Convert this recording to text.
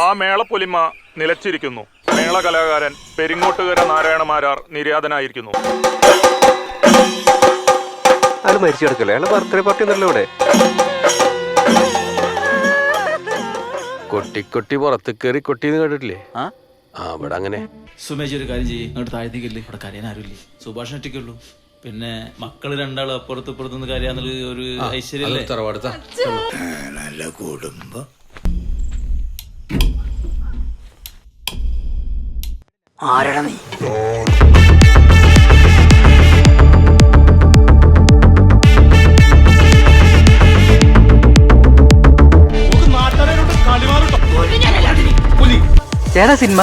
ആ മേളപ്പൊലിമ നിലച്ചിരിക്കുന്നു. മേള കലാകാരൻ പെരിങ്ങോട്ടുകര നാരായണ മാരാർ നിര്യാതനായിരിക്കുന്നു. അയാൾ മരിച്ചു കിടക്കല്ലേ? അയാളെ ബർത്ത്ഡേ പാർട്ടി ഒന്നല്ലോ ഇവിടെ. കൊട്ടി പുറത്ത് കയറി കൊട്ടിന്ന് കേട്ടിട്ടില്ലേ? അവിടെ അങ്ങനെ. സുമേഷ് ഒരു കാര്യം ചെയ്യും, അങ്ങോട്ട് താഴത്തേക്കല്ലേ, ഇവിടെ കരയാൻ ആരുമില്ലേ, സുഭാഷ് ഒറ്റയ്ക്കുള്ളൂ. പിന്നെ മക്കള് രണ്ടാളും അപ്പുറത്ത് ഇപ്പുറത്തുനിന്ന് കരയാന്നുള്ള ഒരു ഐശ്വര്യല്ലേ. നല്ല കുടുംബം. ആരാടാ നീ? ഏതാ സിനിമ?